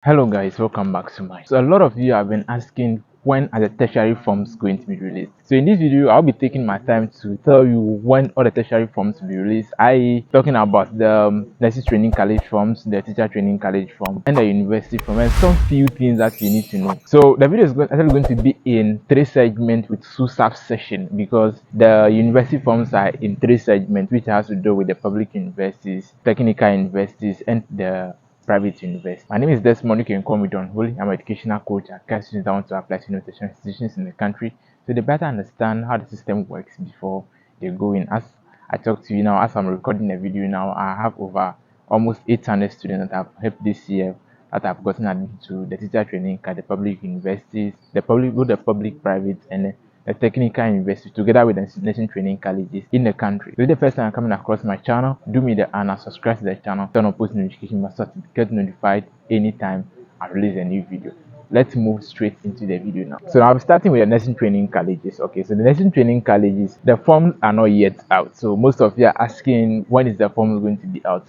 Hello guys, welcome back to mine. So a lot of you have been asking when are the tertiary forms going to be released. So in this video, I'll be taking my time to tell you when all the tertiary forms will be released, i.e. talking about the nurses training college forms, the teacher training college form, and the university form, and some few things that you need to know. So the video is actually going to be in 3 segments with 2 sub-sections because the university forms are in 3 segments, which has to do with the public universities, technical universities, and the private university. My name is Desmond. You can call me Don Holy. I'm an educational coach. I guide students that want to apply to educational institutions in the country so they better understand how the system works before they go in. As I talk to you now, as I'm recording the video now, I have over almost 800 students that I've helped this year that have gotten admission to the teacher training at the public universities, both the public, private, and a technical university together with the nursing training colleges in the country. If this is the first time coming across my channel, do me the honor, subscribe to the channel, turn on post notification bell so to get notified anytime I release a new video. Let's move straight into the video now. So I'm starting with the nursing training colleges. Okay, so the nursing training colleges, the forms are not yet out. So most of you are asking when is the form going to be out.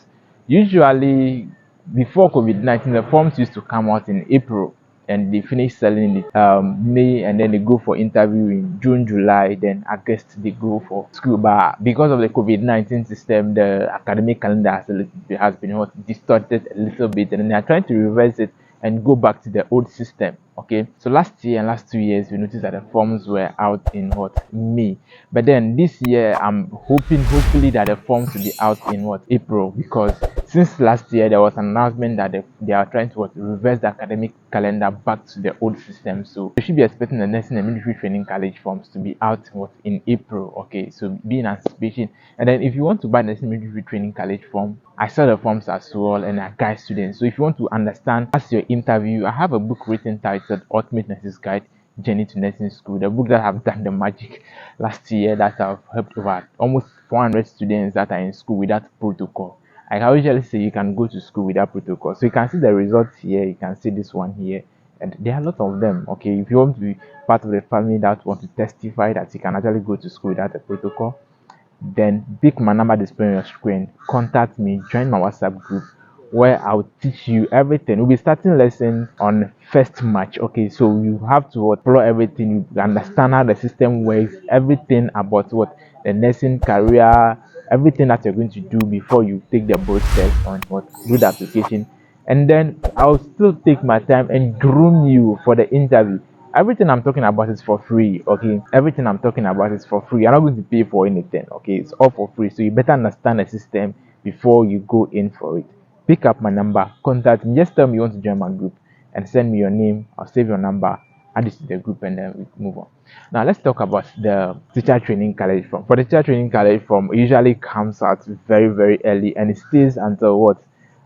Usually before COVID-19, the forms used to come out in April and they finish selling it May, and then they go for interview in June, July, then August they go for school. But because of the COVID-19 system, the academic calendar has been distorted a little bit, and then they are trying to reverse it and go back to the old system. Okay, so last year and last 2 years we noticed that the forms were out in May, but then this year I'm hopefully that the forms will be out in April, because since last year there was an announcement that they are trying to reverse the academic calendar back to the old system. So you should be expecting the nursing and military training college forms to be out in April. Okay, so be in anticipation. And then if you want to buy nursing and military training college form, I sell the forms as well and I guide students. So if you want to understand as your interview, I have a book written titled Ultimate Nurses Guide Journey to Nursing School, the book that have done the magic last year, that have helped over almost 400 students that are in school without protocol. I can usually say you can go to school without protocol. So you can see the results here, you can see this one here, and there are a lot of them. Okay, if you want to be part of the family that want to testify that you can actually go to school without a protocol, then pick my number displayed on your screen, contact me, join my WhatsApp group where I'll teach you everything. We'll be starting lessons on 1st March. Okay, so you have to follow everything, you understand how the system works, everything about the nursing career, everything that you're going to do before you take the board test on do the application. And then I'll still take my time and groom you for the interview. Everything I'm talking about is for free. Okay, everything I'm talking about is for free. You're not going to pay for anything. Okay, it's all for free, so you better understand the system before you go in for it. Pick up my number, contact me, just tell me you want to join my group and send me your name. I'll save your number, add it to the group, and then we move on. Now let's talk about the teacher training college form. For the teacher training college form, it usually comes out very early and it stays until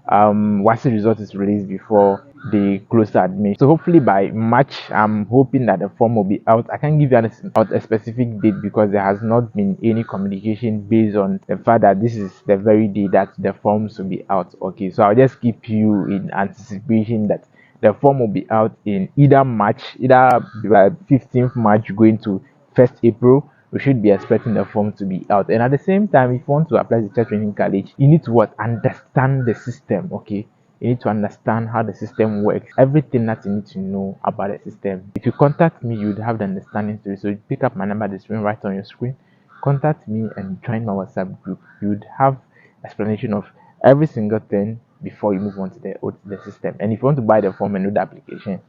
once the result is released before they close the admission. So hopefully by March, I'm hoping that the form will be out. I can't give you a specific date because there has not been any communication based on the fact that this is the very day that the forms will be out. Okay, so I'll just keep you in anticipation that the form will be out in either March, either 15th March going to 1st April. We should be expecting the form to be out. And at the same time, if you want to apply to teacher training college, you need to understand the system. Okay, you need to understand how the system works, everything that you need to know about the system. If you contact me, you would have the understanding to it. So you pick up my number, the screen right on your screen, contact me and join my WhatsApp group. You would have explanation of every single thing before you move on to the system. And if you want to buy the form and do the application,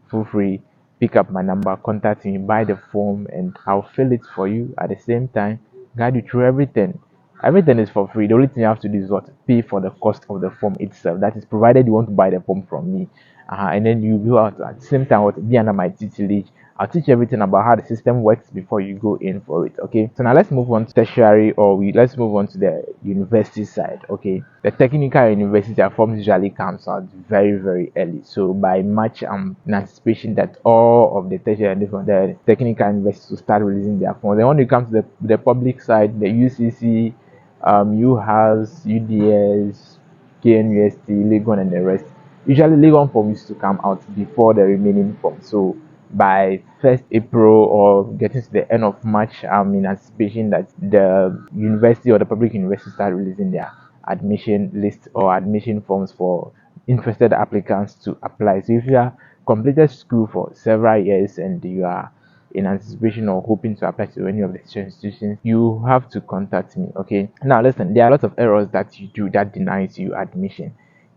feel free, pick up my number, contact me, buy the form, and I'll fill it for you. At the same time, guide you through everything. Everything is for free. The only thing you have to do is pay for the cost of the form itself. That is provided you want to buy the form from me, and then you will at the same time be under my tutelage. I'll teach you everything about how the system works before you go in for it. Okay, so now let's move on to tertiary, let's move on to the university side. Okay, the technical university forms usually comes out very early. So by March, I'm in anticipation that all of the tertiary and the technical universities will start releasing their forms. Then when it comes to the public side, the UCC, UHAS, UDS, KNUST, Legon, and the rest. Usually, Legon form used to come out before the remaining form. So by 1st April or getting to the end of March, I'm in anticipation that the university or the public university start releasing their admission list or admission forms for interested applicants to apply. So if you are completed school for several years and you are in anticipation or hoping to apply to any of the institutions, you have to contact me. Okay, now listen, there are lots of errors that you do that denies you admission.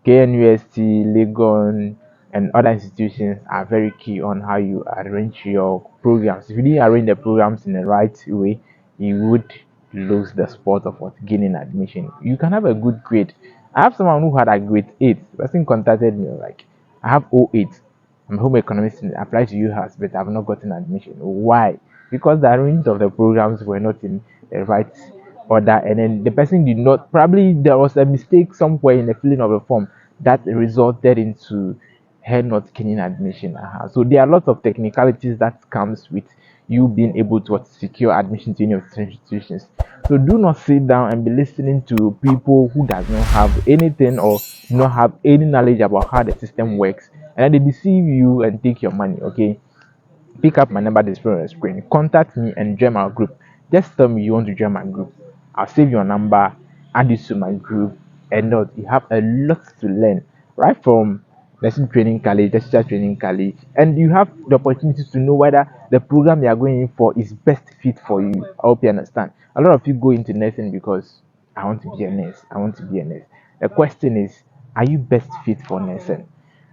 KNUST, Legon, and other institutions are very key on how you arrange your programs. If you didn't arrange the programs in the right way, you would lose the sport of what gaining admission. You can have a good grade. I have someone who had a grade 8. The person contacted me like, I have 08. I'm a home economist and apply to UHAS, but I've not gotten admission. Why? Because the arrangement of the programs were not in the right order, and then the person did not, probably there was a mistake somewhere in the filling of the form that resulted into her not gaining admission. So there are lots of technicalities that comes with you being able to secure admission to any of the institutions. So do not sit down and be listening to people who does not have anything or do not have any knowledge about how the system works, and then they deceive you and take your money. Okay, pick up my number display on the screen, contact me and join my group. Just tell me you want to join my group. I'll save your number, add you to my group, and note you have a lot to learn right from lesson training college, teacher training college, and you have the opportunity to know whether the program you are going in for is best fit for you. I hope you understand. A lot of you go into nursing because I want to be a nurse. I want to be a nurse. The question is, are you best fit for nursing?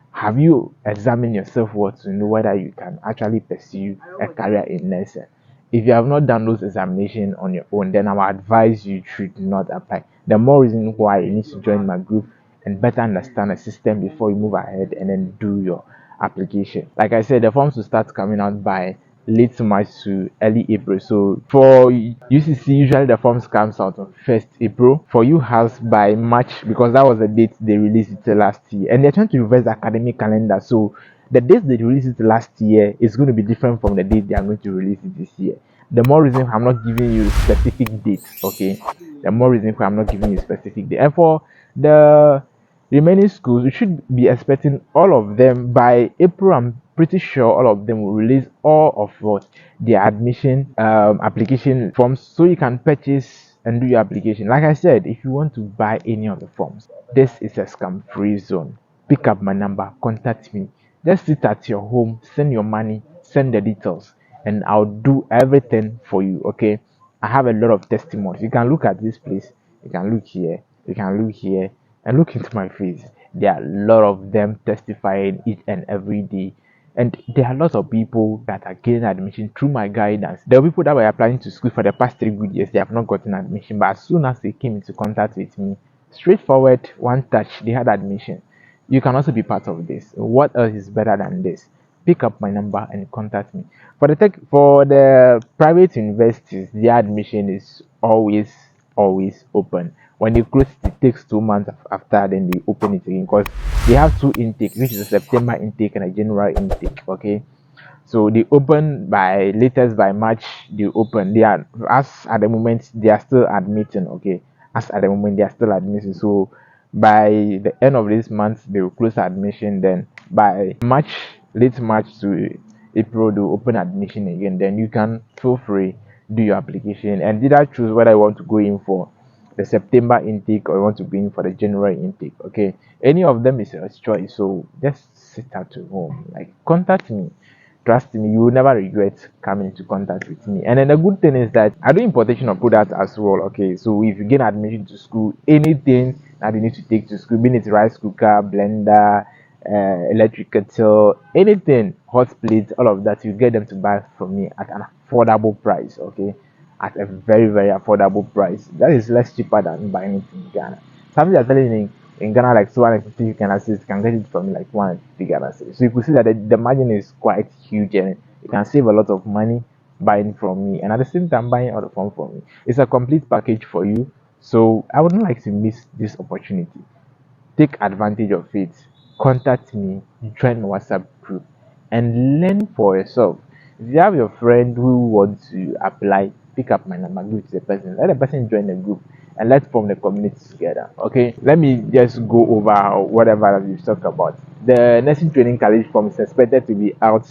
Have you examined yourself well to know whether you can actually pursue a career in nursing? If you have not done those examinations on your own, then I would advise you should not apply. The more reason why you need to join my group and better understand the system before you move ahead and then do your application. Like I said, the forms will start coming out by late March to early April. So for UCC, usually the forms comes out on 1st April. For UHAS by March, because that was the date they released it last year. And they're trying to reverse the academic calendar. So the date they released it last year is going to be different from the date they are going to release it this year. The more reason I'm not giving you specific dates, okay? The more reason I'm not giving you specific date. And for the remaining schools, you should be expecting all of them by April. I'm pretty sure all of them will release all of what their admission application forms, so you can purchase and do your application. Like I said, if you want to buy any of the forms, this is a scam free zone. Pick up my number, contact me. Just sit at your home, send your money, send the details, and I'll do everything for you. Okay, I have a lot of testimonies. You can look at this place, you can look here, you can look here, and look into my face. There are a lot of them testifying each and every day. And there are lots of people that are getting admission through my guidance. There are people that were applying to school for the past 3 good years. They have not gotten admission, but as soon as they came into contact with me, straightforward, one touch, they had admission. You can also be part of this. What else is better than this? Pick up my number and contact me. For the private universities, their admission is always open. When they close it takes 2 months after, then they open it again, because they have two intake, which is a September intake and a January intake. Okay, so they open by latest by March. They open. They are, as at the moment, they are still admitting. Okay, as at the moment they are still admitting. So by the end of this month they will close admission. Then by March, late March to April, they will open admission again. Then you can feel free do your application and either choose whether you want to go in for the September intake or you want to go in for the January intake. Okay, any of them is your choice. So just sit at home, like contact me. Trust me, you will never regret coming into contact with me. And then the good thing is that I do importation of products as well. Okay, so if you get admission to school, anything that you need to take to school, be it rice cooker, blender, electric kettle, anything, hot plates, all of that, you get them to buy from me at an affordable price. Okay, at a very affordable price. That is less cheaper than buying it in Ghana. Something they're selling in Ghana like 250 Ghana cedis, you can get it from like 150 Ghana cedis. So you could see that the margin is quite huge and you can save a lot of money buying from me and at the same time buying all the phone from me. It's a complete package for you. So I wouldn't like to miss this opportunity. Take advantage of it. Contact me, join my WhatsApp group, and learn for yourself. If you have your friend who wants to apply, pick up my number, give it to the person, let the person join the group, and let's form the community together. Okay, let me just go over whatever we've talked about. The nursing training college form is expected to be out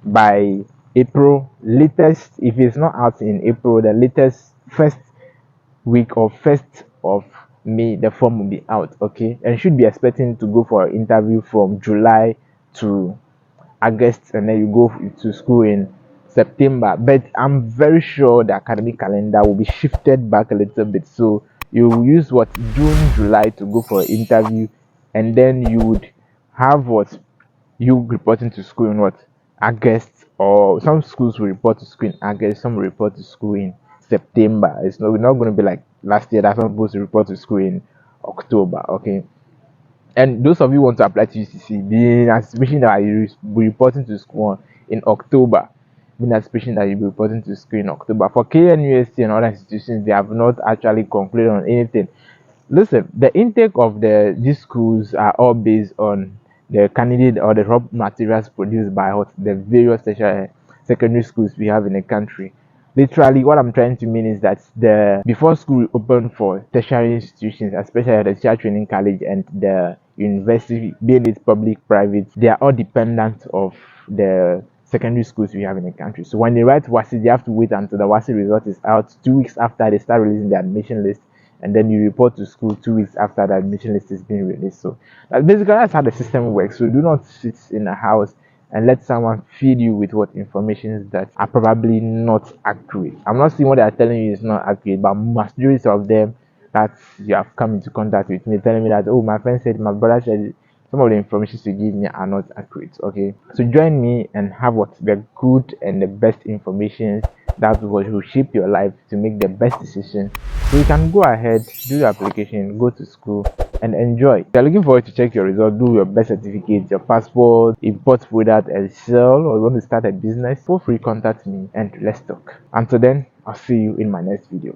by April latest. If it's not out in April, the latest first week or first of May the form will be out. Okay, and you should be expecting to go for an interview from July to August, and then you go to school in September. But I'm very sure the academic calendar will be shifted back a little bit. So you use what June, July to go for an interview, and then you would have what you reporting to school in what August, or some schools will report to school in August, some will report to school in September. It's not going to be like last year that some supposed to report to school in October. Okay, and those of you who want to apply to UCC, the anticipation that you will be reporting to school in October, the anticipation that you'll be reporting to school in October. For KNUST and other institutions, they have not actually concluded on anything. Listen, the intake of these schools are all based on the candidate or the raw materials produced by the various tertiary secondary schools we have in the country. Literally, what I'm trying to mean is that the before school open for tertiary institutions, especially the teacher training college and the university, being it public, private, they are all dependent of the secondary schools we have in the country. So when they write WASI, they have to wait until the WASI result is out 2 weeks after they start releasing the admission list, and then you report to school 2 weeks after the admission list is being released. So that's how the system works. So do not sit in a house and let someone feed you with what information that are probably not accurate. I'm not saying what they are telling you is not accurate, but majority of them that you have come into contact with me telling me that, oh, my friend said, my brother said, some of the information you give me are not accurate. Okay, so join me and have what the good and the best information that will shape your life to make the best decision, so you can go ahead, do your application, go to school and enjoy. If you're looking forward to check your result, do your best certificate, your passport, import product and sell, or you want to start a business, feel free, contact me and let's talk. Until then, I'll see you in my next video.